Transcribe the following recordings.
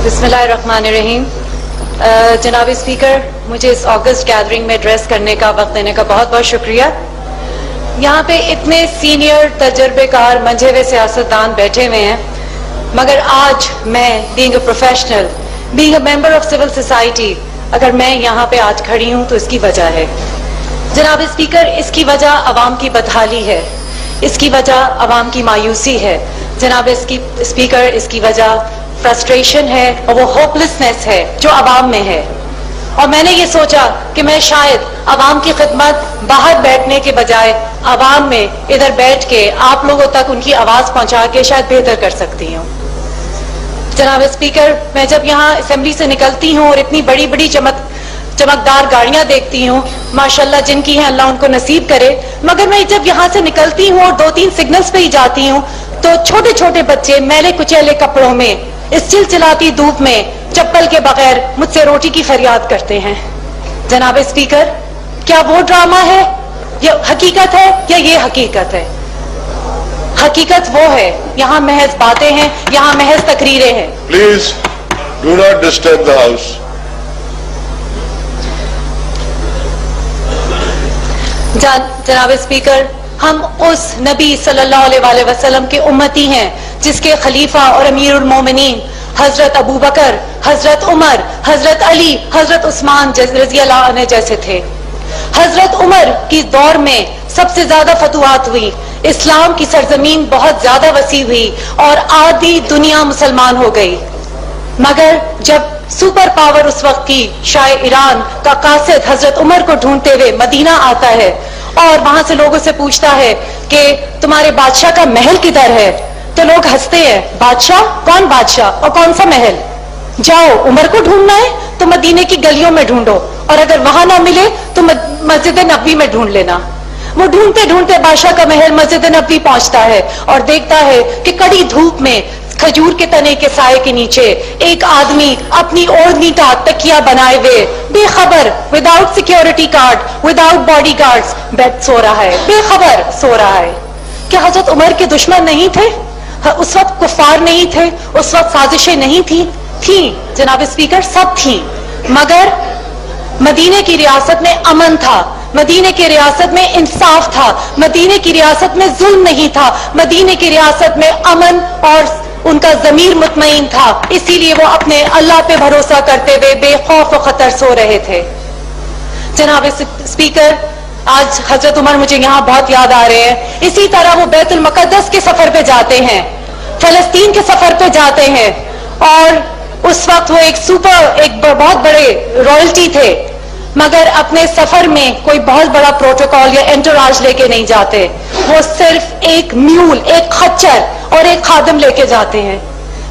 बिस्मिल्लाहिर्रहमानिर्रहीम। जनाब स्पीकर, मुझे इस ऑगस्ट गैदरिंग में एड्रेस करने का वक्त देने का बहुत बहुत शुक्रिया। यहाँ पे इतने सीनियर तजर्बेकार मंझे हुए सियासतदान बैठे हुए हैं, मगर आज मैं being a professional, being a member of civil society, अगर मैं यहाँ पे आज खड़ी हूँ तो इसकी वजह है जनाब स्पीकर, इसकी वजह अवाम की बदहाली है, इसकी वजह अवाम की मायूसी है जनाब स्पीकर, इसकी वजह फ्रस्ट्रेशन है और वो होपलेसनेस है जो अवाम में है। और मैंने ये सोचा कि मैं शायद अवाम की खिदमत बाहर बैठने के बजाय अवाम में इधर बैठ के आप लोगों तक उनकी आवाज पहुंचा के शायद बेहतर कर सकती हूँ। जनाब स्पीकर, मैं जब यहाँ असेंबली से निकलती हूँ और इतनी बड़ी बड़ी चमकदार गाड़ियां देखती हूँ, माशाल्लाह जिनकी है अल्लाह उनको नसीब करे, मगर मैं जब यहाँ से निकलती हूँ और 2-3 सिग्नल्स पे ही जाती हूँ तो छोटे छोटे बच्चे मैले कुचैले कपड़ों में इस चिलचिलाती धूप में चप्पल के बगैर मुझसे रोटी की फरियाद करते हैं। जनाब स्पीकर, क्या वो ड्रामा है, ये हकीकत है या ये हकीकत है? हकीकत वो है, यहाँ महज बातें हैं, यहाँ महज तकरीरें हैं। Please do not disturb the house. जनाब स्पीकर, हम उस नबी सल्लल्लाहु अलैहि वसल्लम के उम्मती हैं जिसके खलीफा और अमीरुल मोमिनीन हजरत अबू बकर, हजरत उमर, हजरत अली, हजरत उस्मान रज़ी अल्लाह अन्हु जैसे थे। हजरत उमर की दौर में सबसे ज्यादा फतुहात हुई, इस्लाम की सरजमीन बहुत ज्यादा वसी हुई और आधी दुनिया मुसलमान हो गई। मगर जब सुपर पावर उस वक्त की शाह ईरान का कासिद हजरत उमर को ढूंढते हुए मदीना आता है और वहां से लोगों से पूछता है कि तुम्हारे बादशाह का महल किधर है, तो लोग हंसते हैं, बादशाह? कौन बादशाह और कौन सा महल? जाओ, उमर को ढूंढना है तो मदीने की गलियों में ढूंढो, और अगर वहां ना मिले तो मस्जिद नबवी में ढूंढ लेना। वो ढूंढते ढूंढते बादशाह का महल मस्जिद नबवी पहुंचता है और देखता है कि कड़ी धूप में खजूर के तने के साए के नीचे एक आदमी अपनी ओढ़नी का तकिया बनाए हुए बेखबर, without security card, without body guards bed so रहा है, बेखबर सो रहा है। क्या हजरत उमर के दुश्मन नहीं थे? उस वक्त कुफार नहीं थे? उस वक्त साजिशें नहीं थी जनाब स्पीकर, सब थी, मगर मदीने की रियासत में अमन था, मदीने की रियासत में इंसाफ था, मदीने की रियासत में जुल्म नहीं था, मदीने की रियासत में अमन और उनका ज़मीर मुतमईन था, इसीलिए वो अपने अल्लाह पे भरोसा करते हुए बेखौफ और खतर सो रहे थे। जनाब स्पीकर, आज हजरत उमर मुझे यहाँ बहुत याद आ रहे हैं। इसी तरह वो बैतुल मुक़द्दस के सफर पे जाते हैं, फलस्तीन के सफर पे जाते हैं, और उस वक्त वो एक बहुत बड़े रॉयल्टी थे, मगर अपने सफर में कोई बहुत बड़ा प्रोटोकॉल या एंटोराज लेके नहीं जाते, वो सिर्फ एक म्यूल, एक खच्चर और एक खादिम लेके जाते हैं।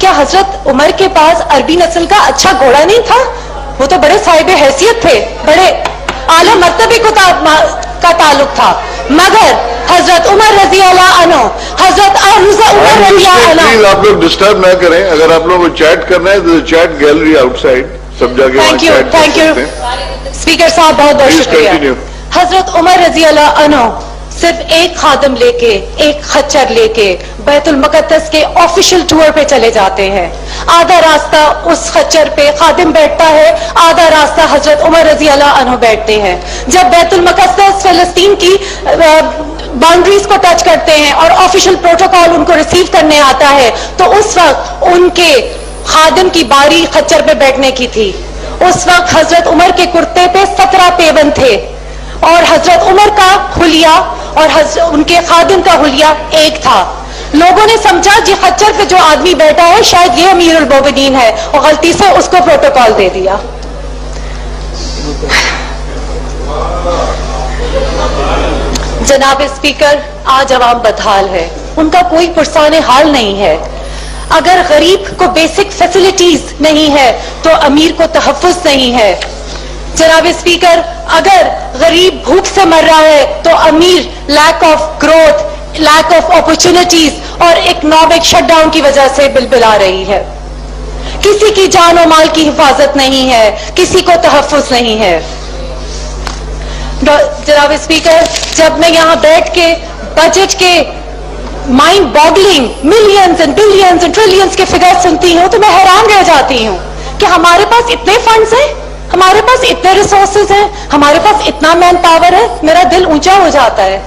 क्या हजरत उमर के पास अरबी नस्ल का अच्छा घोड़ा नहीं था? वो तो बड़े साहिब हैसियत थे, बड़े आला मर्तबे का ताल्लुक था, मगर हजरत उमर रजी अल्लाह अन्हु, हजरत उमर रजी अल्लाह अन्हु, आप लोग डिस्टर्ब ना करें। अगर आप लोगों को चैट करना है तो चैट गैलरी आउटसाइड, सब जाके थैंक यू स्पीकर साहब, बहुत बहुत शुक्रिया। हजरत उमर रजी अल्लाह अन्हु सिर्फ एक खादिम लेके, एक खच्चर लेके बैतुल मुक़द्दस के ऑफिशियल टूर पे चले जाते हैं। आधा रास्ता उस खच्चर पे खादिम बैठता है, आधा रास्ता हजरत उमर रजी अल्लाह अन्हु बैठते हैं। जब बैतुल मुक़द्दस फलस्तीन की बाउंड्रीज को टच करते हैं और ऑफिशियल प्रोटोकॉल उनको रिसीव करने आता है, तो उस वक्त उनके खादिम की बारी खच्चर पे बैठने की थी। उस वक्त हजरत उमर के कुर्ते पे 17 पेबंद थे, और हजरत उमर का हुलिया और उनके खादिम का हुलिया एक था। लोगों ने समझा जी खच्चर पे जो आदमी बैठा है शायद ये अमीरुल मोमिनीन है, और गलती से उसको प्रोटोकॉल दे दिया। जनाब स्पीकर, आज अवाम बदहाल है, उनका कोई पुरसाने हाल नहीं है। अगर गरीब को बेसिक फैसिलिटीज नहीं है तो अमीर को तहफ्फुज नहीं है। जनाब स्पीकर, अगर गरीब भूख से मर रहा है तो अमीर lack of growth, lack of opportunities और इकोनॉमिक शटडाउन की वजह से बिलबिला रही है। किसी की जान और माल की हिफाजत नहीं है, किसी को तहफ्फुज नहीं है। जनाब स्पीकर, जब मैं यहाँ बैठ के बजट के mind boggling millions and billions and trillions के फिगर सुनती हूँ तो मैं हैरान रह जाती हूँ कि हमारे पास इतने फंड्स हैं, हमारे पास इतने रिसोर्सेज हैं, हमारे पास इतना मैन पावर है, मेरा दिल ऊंचा हो जाता है।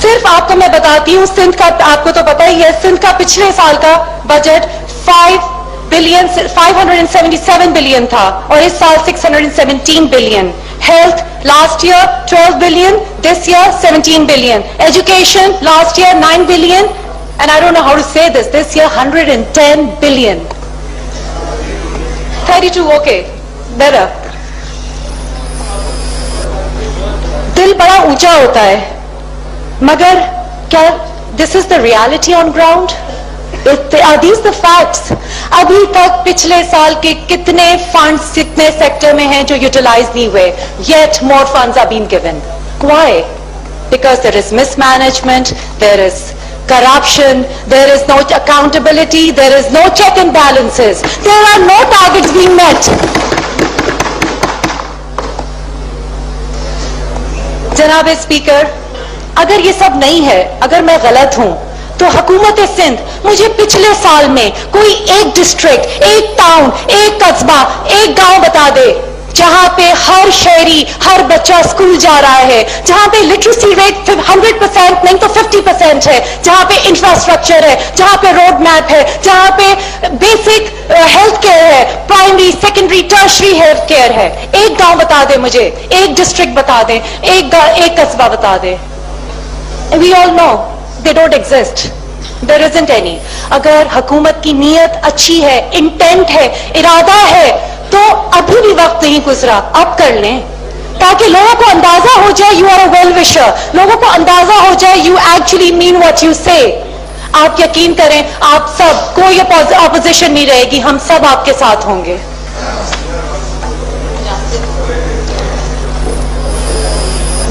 सिर्फ आपको मैं बताती हूँ, सिंध का आपको तो पता ही है, सिंध का पिछले साल का बजट 577 बिलियन था और इस साल 617 billion. Health last year 12 billion, this year 17 billion. Education last year 9 billion and I don't know how to say this year 110 billion. 32 okay better. दिल बड़ा ऊंचा होता है, मगर क्या this is the reality on ground? Are these the facts? अभी तक पिछले साल के कितने फंड्स कितने सेक्टर में हैं जो यूटिलाइज नहीं हुए? Yet more funds are being given. Why? Because there is mismanagement, there is corruption, there is no accountability, there is no check and balances, there are no targets being met. जनाब speaker, अगर ये सब नहीं है, अगर मैं गलत हूं तो हुकूमत सिंध मुझे पिछले साल में कोई एक डिस्ट्रिक्ट, एक टाउन, एक कस्बा, एक गांव बता दे जहां पे हर शहरी, हर बच्चा स्कूल जा रहा है, जहां पे लिटरेसी रेट 100% नहीं तो 50% है, जहां पे इंफ्रास्ट्रक्चर है, जहां पे रोड मैप है, जहां पे बेसिक हेल्थ केयर है, primary secondary tertiary health care है। एक गांव बता दे मुझे, एक डिस्ट्रिक्ट बता दे, एक कस्बा बता दे। We all know they don't exist. There isn't any. अगर हुकूमत की नीयत अच्छी है, इंटेंट है, इरादा है, तो अभी भी वक्त नहीं गुजरा, अब कर लें ताकि लोगों को अंदाजा हो जाए you are a well wisher, लोगों को अंदाजा हो जाए you actually mean what you say. आप यकीन करें, आप सब, कोई ऑपोजिशन नहीं रहेगी, हम सब आपके साथ होंगे।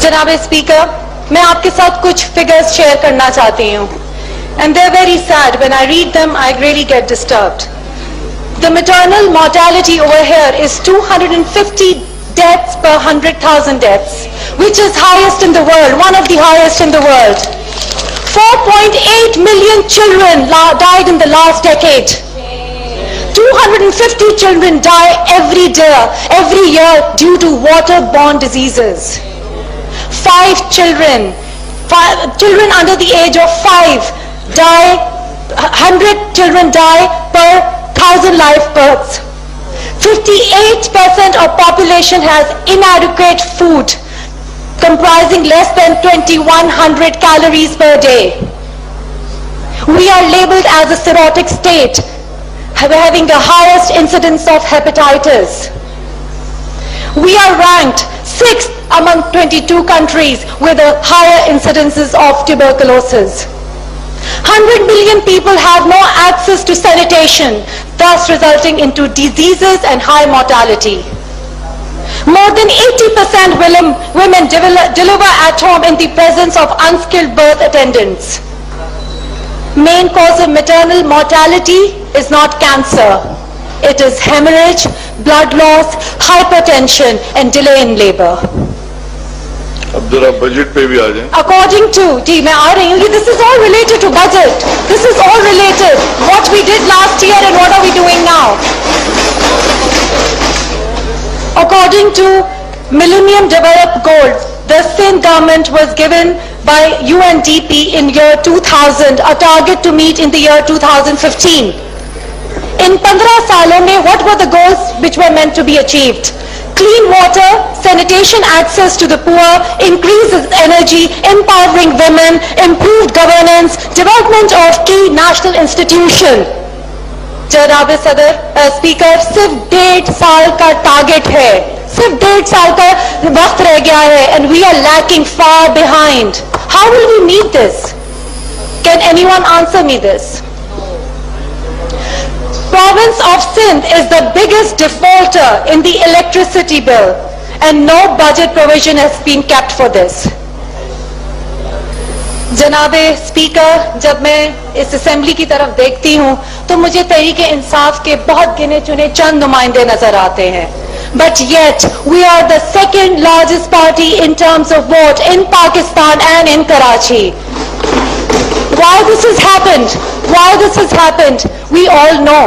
जनाब स्पीकर, मैं आपके साथ कुछ फिगर्स शेयर करना चाहती हूँ and they're very sad. When I read them, I really get disturbed. The maternal mortality over here is 250 deaths per 100,000 deaths, which is highest in the world, one of the highest in the world. 4.8 million children died in the last decade. 250 children die every year due to waterborne diseases. 5 children under the age of 5 die, 100 children die per 1,000 live births. 58% of population has inadequate food, comprising less than 2,100 calories per day. We are labeled as a cirrhotic state, having the highest incidence of hepatitis. We are ranked 6th among 22 countries with a higher incidences of tuberculosis. 100 million people have no access to sanitation, thus resulting into diseases and high mortality. More than 80% women deliver at home in the presence of unskilled birth attendants. Main cause of maternal mortality is not cancer. It is hemorrhage, blood loss, hypertension and delay in labor. अब जरा budget पे भी आ जाएं। According to, जी मैं आ रही हूँ, this is all related to budget. This is all related. What we did last year and what are we doing now? According to Millennium Development Goals, the Sindh government was given by UNDP in year 2000 a target to meet in the year 2015. In 15 सालों में, what were the goals which were meant to be achieved? Clean water, sanitation access to the poor, increased energy, empowering women, improved governance, development of key national institution. जनाब सदर speaker, सिर्फ 1.5 साल का target है, सिर्फ 1.5 साल का वक्त रह गया है and we are lacking far behind. How will we meet this? Can anyone answer me this? Province of Sindh is the biggest defaulter in the electricity bill and no budget provision has been kept for this. जनाबे speaker, जब मैं इस assembly की तरफ देखती हूँ तो मुझे तहरीक इंसाफ के बहुत गिने चुने चंद नुमाइंदे नजर आते हैं. But yet we are the second largest party in terms of vote in Pakistan and in Karachi. Why this has happened, we all know,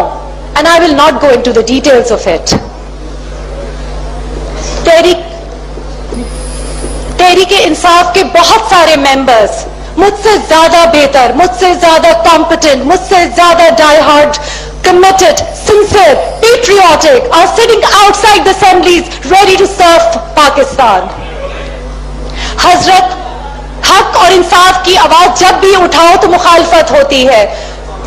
and I will not go into the details of it. Tehreek Insaf کے بہت سارے members مجھ سے زیادہ بہتر, مجھ سے زیادہ کمپٹنٹ, مجھ سے زیادہ ڈائی hard, committed, sincere, patriotic are sitting outside the assemblies ready to serve Pakistan. حضرت حق اور انصاف کی آواز جب بھی اٹھاؤ تو مخالفت ہوتی ہے.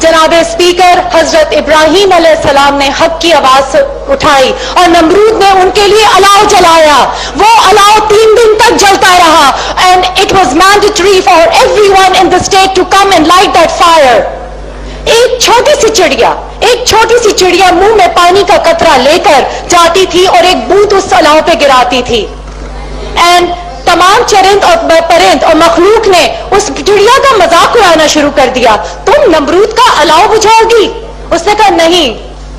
جناب اسپیکر, حضرت ابراہیم علیہ السلام نے حق کی آواز اٹھائی اور نمرود نے ان کے لیے الاؤ جلایا. وہ الاؤ 3 دن تک جلتا رہا, and it was mandatory for everyone in the state to come and light that fire. ایک چھوٹی سی چڑیا منہ میں پانی کا قطرہ لے کر جاتی تھی اور ایک بوند اس الاؤ پہ گراتی تھی, اینڈ تمام چرند اور پرند اور مخلوق نے اس چڑیا کا مذاق اڑانا شروع کر دیا. تم نمرود کا الاؤ بجھاؤ گی؟ اس نے کہا نہیں,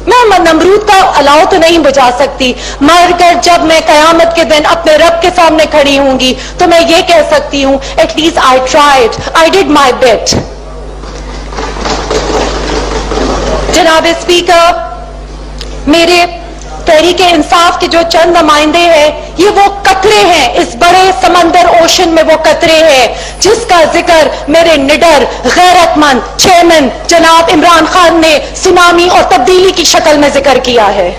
میں نمرود کا الاؤ تو نہیں بجھا سکتی, مر کر جب میں قیامت کے دن اپنے رب کے سامنے کھڑی ہوں گی تو میں یہ کہہ سکتی ہوں, at least I tried, I did my bit. جناب اسپیکر, میرے تحریک انصاف کے جو چند نمائندے ہیں یہ وہ قطرے ہیں, اس بڑے سمندر اوشن میں وہ قطرے ہیں جس کا ذکر میرے نڈر غیرت مند چیئرمین جناب عمران خان نے سونامی اور تبدیلی کی شکل میں ذکر کیا ہے.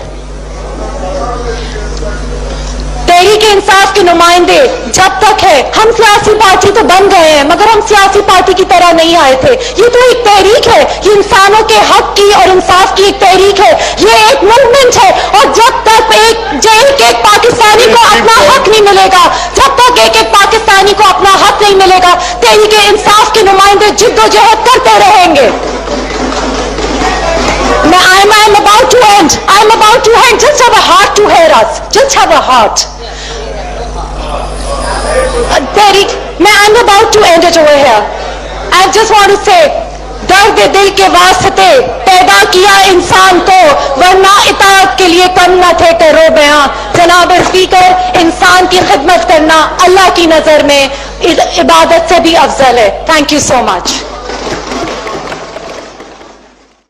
تحریک انصاف کے نمائندے جب تک ہے, ہم سیاسی پارٹی تو بن گئے ہیں مگر ہم سیاسی پارٹی کی طرح نہیں آئے تھے. یہ تو ایک تحریک ہے, یہ انسانوں کے حق کی اور انصاف کی ایک تحریک ہے, یہ ایک موومنٹ ہے. اور جب تک ایک پاکستانی کو اپنا حق نہیں ملے گا, جب تک ایک پاکستانی کو اپنا حق نہیں ملے گا, تحریک انصاف کے نمائندے جد و جہد کرتے رہیں گے. I'm about to end. Just have a heart to hear us. Just have a heart. I'm about to end it over here. I just want to say, درد دل کے واسطے پیدا کیا انسان کو, ورنہ اطاعت کے لیے کم نہ تھے کرو بیاں. جناب اسپیکر, انسان کی خدمت کرنا اللہ کی نظر میں عبادت سے بھی افضل ہے. Thank you so much.